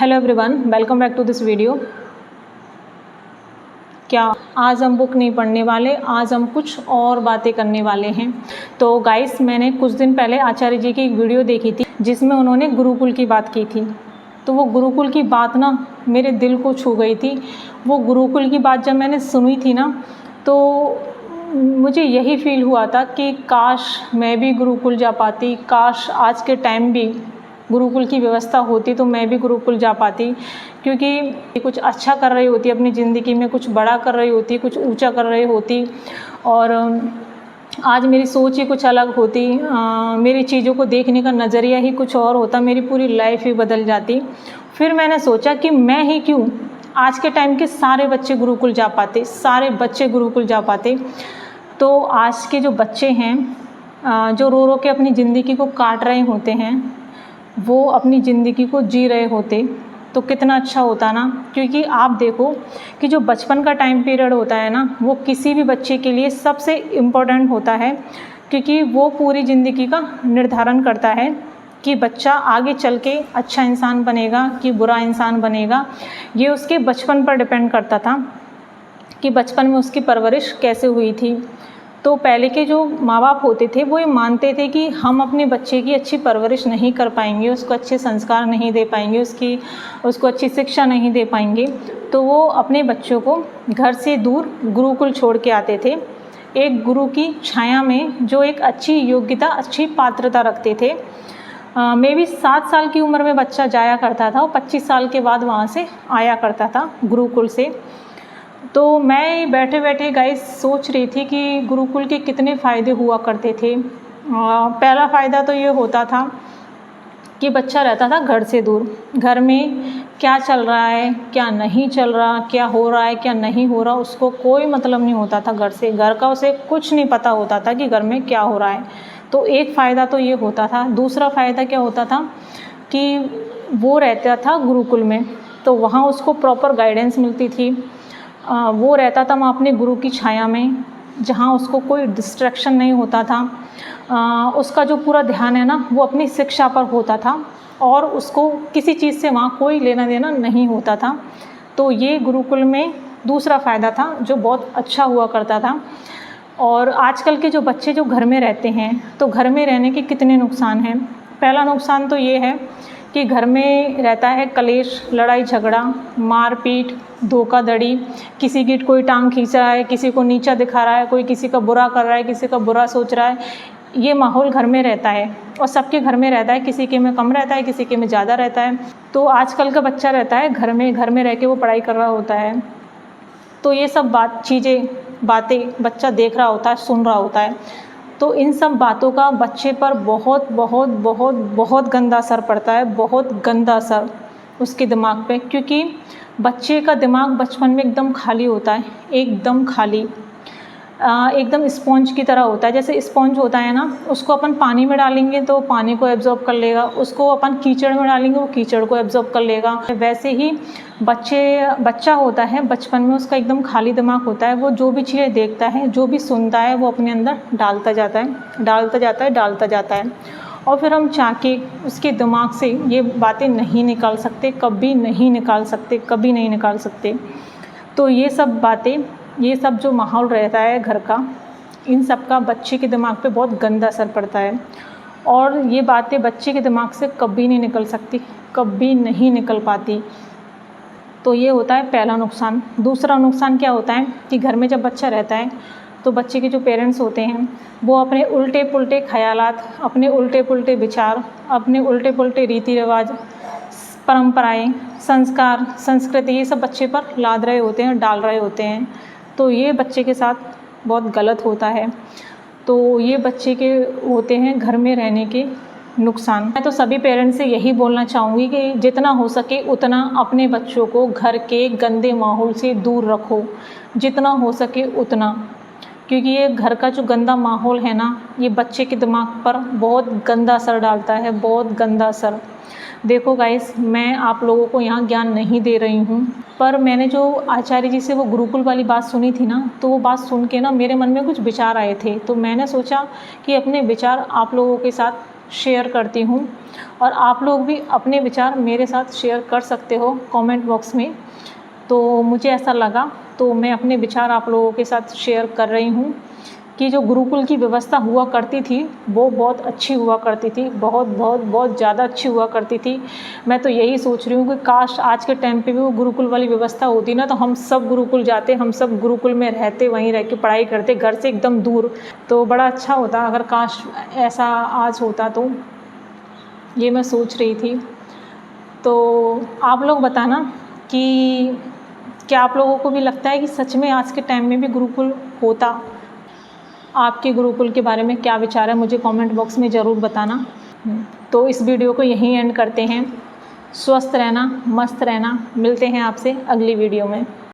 Hello everyone, welcome back to this video. क्या आज हम बुक नहीं पढ़ने वाले, आज हम कुछ और बातें करने वाले हैं। तो गाइस, मैंने कुछ दिन पहले आचार्य जी की एक वीडियो देखी थी जिसमें उन्होंने गुरुकुल की बात की थी। तो वो गुरुकुल की बात ना मेरे दिल को छू गई थी। वो गुरुकुल की बात जब मैंने सुनी थी ना, तो मुझे यही फील हुआ था कि काश मैं भी गुरुकुल जा पाती, काश आज के टाइम भी गुरुकुल की व्यवस्था होती तो मैं भी गुरुकुल जा पाती। क्योंकि कुछ अच्छा कर रही होती अपनी ज़िंदगी में, कुछ बड़ा कर रही होती, कुछ ऊंचा कर रही होती, और आज मेरी सोच ही कुछ अलग होती, मेरी चीज़ों को देखने का नज़रिया ही कुछ और होता, मेरी पूरी लाइफ ही बदल जाती। फिर मैंने सोचा कि मैं ही क्यों, आज के टाइम के सारे बच्चे गुरुकुल जा पाते, सारे बच्चे गुरुकुल जा पाते। तो आज के जो बच्चे हैं, जो रो रो के अपनी ज़िंदगी को काट रहे होते हैं, वो अपनी ज़िंदगी को जी रहे होते तो कितना अच्छा होता ना। क्योंकि आप देखो कि जो बचपन का टाइम पीरियड होता है ना, वो किसी भी बच्चे के लिए सबसे इम्पोर्टेंट होता है, क्योंकि वो पूरी ज़िंदगी का निर्धारण करता है कि बच्चा आगे चल के अच्छा इंसान बनेगा कि बुरा इंसान बनेगा। ये उसके बचपन पर डिपेंड करता था कि बचपन में उसकी परवरिश कैसे हुई थी। तो पहले के जो माँ बाप होते थे वो ये मानते थे कि हम अपने बच्चे की अच्छी परवरिश नहीं कर पाएंगे, उसको अच्छे संस्कार नहीं दे पाएंगे, उसको अच्छी शिक्षा नहीं दे पाएंगे, तो वो अपने बच्चों को घर से दूर गुरुकुल छोड़ के आते थे, एक गुरु की छाया में जो एक अच्छी योग्यता, अच्छी पात्रता रखते थे। मे भी 7 साल की उम्र में बच्चा जाया करता था और 25 साल के बाद वहाँ से आया करता था गुरुकुल से। तो मैं बैठे बैठे गाइस सोच रही थी कि गुरुकुल के कितने फ़ायदे हुआ करते थे। पहला फ़ायदा तो ये होता था कि बच्चा रहता था घर से दूर, घर में क्या चल रहा है, क्या नहीं चल रहा, क्या हो रहा है, क्या नहीं हो रहा, उसको कोई मतलब नहीं होता था घर से, घर का उसे कुछ नहीं पता होता था कि घर में क्या हो रहा है। तो एक फ़ायदा तो ये होता था। दूसरा फ़ायदा क्या होता था कि वो रहता था गुरुकुल में, तो वहाँ उसको प्रॉपर गाइडेंस मिलती थी। वो रहता था वहाँ अपने गुरु की छाया में, जहाँ उसको कोई डिस्ट्रैक्शन नहीं होता था। उसका जो पूरा ध्यान है ना, वो अपनी शिक्षा पर होता था और उसको किसी चीज़ से वहाँ कोई लेना देना नहीं होता था। तो ये गुरुकुल में दूसरा फ़ायदा था जो बहुत अच्छा हुआ करता था। और आजकल के जो बच्चे जो घर में रहते हैं, तो घर में रहने के कितने नुकसान हैं। पहला नुकसान तो ये है कि घर में रहता है कलेश, लड़ाई झगड़ा, मारपीट, धोखाधड़ी, किसी की कोई टांग खींच रहा है, किसी को नीचा दिखा रहा है, कोई किसी का बुरा कर रहा है, किसी का बुरा सोच रहा है। ये माहौल घर में रहता है और सबके घर में रहता है, किसी के में कम रहता है, किसी के में ज़्यादा रहता है। तो आजकल का बच्चा रहता है घर में रह के वो पढ़ाई कर रहा होता है। तो ये सब बातें बच्चा देख रहा होता है, सुन रहा होता है। तो इन सब बातों का बच्चे पर बहुत बहुत बहुत बहुत गंदा असर पड़ता है, बहुत गंदा असर उसके दिमाग पे। क्योंकि बच्चे का दिमाग बचपन में एकदम खाली होता है, एकदम खाली, एकदम स्पॉन्ज की तरह होता है। जैसे स्पॉन्ज होता है ना, उसको अपन पानी में डालेंगे तो पानी को एब्जॉर्ब कर लेगा, उसको अपन कीचड़ में डालेंगे वो कीचड़ को एब्जॉर्ब कर लेगा। वैसे ही बच्चा होता है बचपन में, उसका एकदम खाली दिमाग होता है। वो जो भी चीज़ें देखता है, जो भी सुनता है, वो अपने अंदर डालता जाता है। और फिर हम चाह के उसके दिमाग से ये बातें नहीं निकाल सकते, कभी नहीं निकाल सकते। तो ये सब बातें, ये सब जो माहौल रहता है घर का, इन सब का बच्चे के दिमाग पे बहुत गंदा असर पड़ता है। और ये बातें बच्चे के दिमाग से कभी नहीं निकल सकती, कभी नहीं निकल पाती। तो ये होता है पहला नुकसान। दूसरा नुकसान क्या होता है कि घर में जब बच्चा रहता है तो बच्चे के जो पेरेंट्स होते हैं वो अपने उल्टे पुल्टे ख़यालात, अपने उल्टे पुल्टे विचार, अपने उल्टे पुल्टे रीति रिवाज, परंपराएं, संस्कार, संस्कृति, ये सब बच्चे पर लाद रहे होते हैं, डाल रहे होते हैं। तो ये बच्चे के साथ बहुत गलत होता है। तो ये बच्चे के होते हैं घर में रहने के नुकसान। मैं तो सभी पेरेंट्स से यही बोलना चाहूँगी कि जितना हो सके उतना अपने बच्चों को घर के गंदे माहौल से दूर रखो, जितना हो सके उतना। क्योंकि ये घर का जो गंदा माहौल है ना, ये बच्चे के दिमाग पर बहुत गंदा असर डालता है, बहुत गंदा असर। देखो गाइस, मैं आप लोगों को यहाँ ज्ञान नहीं दे रही हूँ, पर मैंने जो आचार्य जी से वो गुरुकुल वाली बात सुनी थी ना, तो वो बात सुन के ना मेरे मन में कुछ विचार आए थे। तो मैंने सोचा कि अपने विचार आप लोगों के साथ शेयर करती हूँ, और आप लोग भी अपने विचार मेरे साथ शेयर कर सकते हो कमेंट बॉक्स में। तो मुझे ऐसा लगा तो मैं अपने विचार आप लोगों के साथ शेयर कर रही हूँ कि जो गुरुकुल की व्यवस्था हुआ करती थी वो बहुत अच्छी हुआ करती थी, बहुत बहुत बहुत ज़्यादा अच्छी हुआ करती थी। मैं तो यही सोच रही हूँ कि काश आज के टाइम पे भी वो गुरुकुल वाली व्यवस्था होती ना, तो हम सब गुरुकुल जाते, हम सब गुरुकुल में रहते, वहीं रह के पढ़ाई करते, घर से एकदम दूर। तो बड़ा अच्छा होता अगर काश ऐसा आज होता, तो ये मैं सोच रही थी। तो आप लोग बताना कि क्या आप लोगों को भी लगता है कि सच में आज के टाइम में भी गुरुकुल होता? आपके गुरुकुल के बारे में क्या विचार है, मुझे कमेंट बॉक्स में ज़रूर बताना। तो इस वीडियो को यहीं एंड करते हैं। स्वस्थ रहना, मस्त रहना, मिलते हैं आपसे अगली वीडियो में।